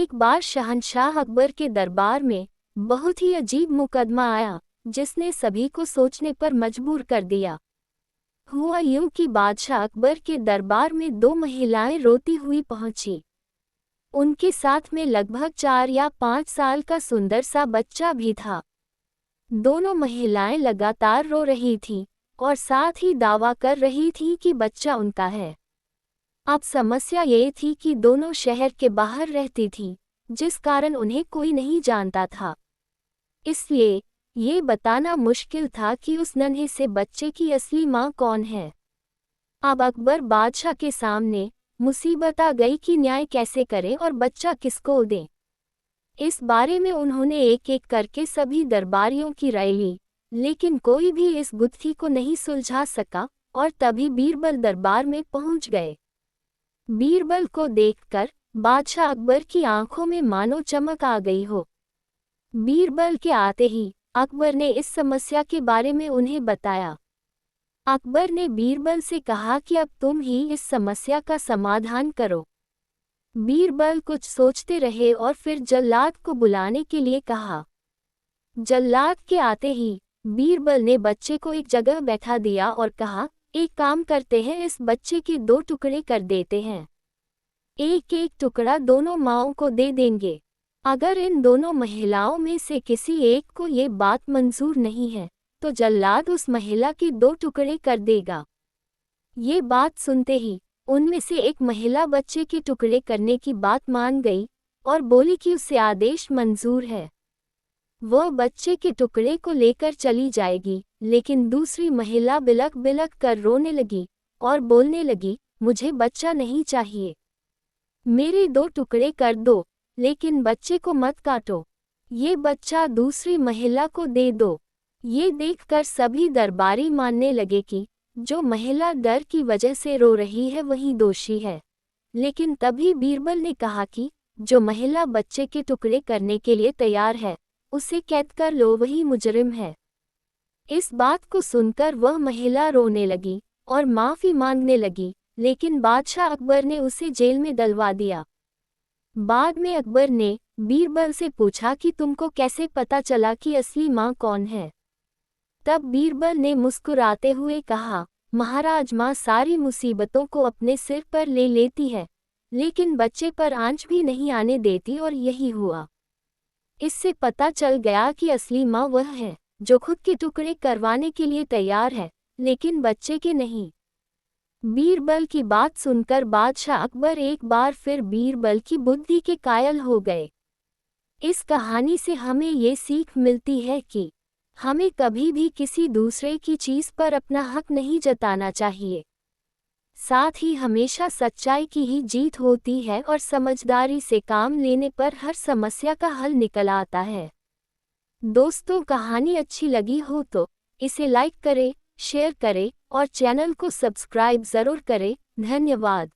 एक बार शहंशाह अकबर के दरबार में बहुत ही अजीब मुकदमा आया, जिसने सभी को सोचने पर मजबूर कर दिया। हुआ यूं कि बादशाह अकबर के दरबार में दो महिलाएं रोती हुई पहुंची। उनके साथ में लगभग 4 या 5 साल का सुंदर सा बच्चा भी था। दोनों महिलाएं लगातार रो रही थीं और साथ ही दावा कर रही थीं कि बच्चा उनका है। अब समस्या ये थी कि दोनों शहर के बाहर रहती थीं, जिस कारण उन्हें कोई नहीं जानता था। इसलिए ये बताना मुश्किल था कि उस नन्हे से बच्चे की असली माँ कौन है। अब अकबर बादशाह के सामने मुसीबत आ गई कि न्याय कैसे करें और बच्चा किसको दें। इस बारे में उन्होंने एक एक करके सभी दरबारियों की राय ली, लेकिन कोई भी इस गुत्थी को नहीं सुलझा सका और तभी बीरबल दरबार में पहुंच गए। बीरबल को देखकर बादशाह अकबर की आंखों में मानो चमक आ गई हो। बीरबल के आते ही अकबर ने इस समस्या के बारे में उन्हें बताया। अकबर ने बीरबल से कहा कि अब तुम ही इस समस्या का समाधान करो। बीरबल कुछ सोचते रहे और फिर जल्लाद को बुलाने के लिए कहा। जल्लाद के आते ही बीरबल ने बच्चे को एक जगह बैठा दिया और कहा, एक काम करते हैं, इस बच्चे के 2 टुकड़े कर देते हैं। एक एक टुकड़ा दोनों माँओं को दे देंगे। अगर इन दोनों महिलाओं में से किसी एक को ये बात मंजूर नहीं है, तो जल्लाद उस महिला के 2 टुकड़े कर देगा। ये बात सुनते ही उनमें से एक महिला बच्चे के टुकड़े करने की बात मान गई और बोली कि उसे आदेश मंजूर है। वह बच्चे के टुकड़े को लेकर चली जाएगी, लेकिन दूसरी महिला बिलख बिलख कर रोने लगी और बोलने लगी, मुझे बच्चा नहीं चाहिए। मेरे 2 टुकड़े कर दो, लेकिन बच्चे को मत काटो। ये बच्चा दूसरी महिला को दे दो। ये देखकर सभी दरबारी मानने लगे कि जो महिला डर की वजह से रो रही है वही दोषी है। लेकिन तभी बीरबल ने कहा कि जो महिला बच्चे के टुकड़े करने के लिए तैयार है, उसे कैद कर लो, वही मुजरिम है। इस बात को सुनकर वह महिला रोने लगी और माफ़ी मांगने लगी, लेकिन बादशाह अकबर ने उसे जेल में डलवा दिया। बाद में अकबर ने बीरबल से पूछा कि तुमको कैसे पता चला कि असली माँ कौन है। तब बीरबल ने मुस्कुराते हुए कहा, महाराज, माँ सारी मुसीबतों को अपने सिर पर ले लेती है, लेकिन बच्चे पर आंच भी नहीं आने देती, और यही हुआ। इससे पता चल गया कि असली माँ वह है जो खुद के टुकड़े करवाने के लिए तैयार है, लेकिन बच्चे के नहीं। बीरबल की बात सुनकर बादशाह अकबर एक बार फिर बीरबल की बुद्धि के कायल हो गए। इस कहानी से हमें ये सीख मिलती है कि हमें कभी भी किसी दूसरे की चीज़ पर अपना हक नहीं जताना चाहिए। साथ ही हमेशा सच्चाई की ही जीत होती है और समझदारी से काम लेने पर हर समस्या का हल निकल आता है। दोस्तों, कहानी अच्छी लगी हो तो इसे लाइक करें, शेयर करें और चैनल को सब्सक्राइब ज़रूर करें। धन्यवाद।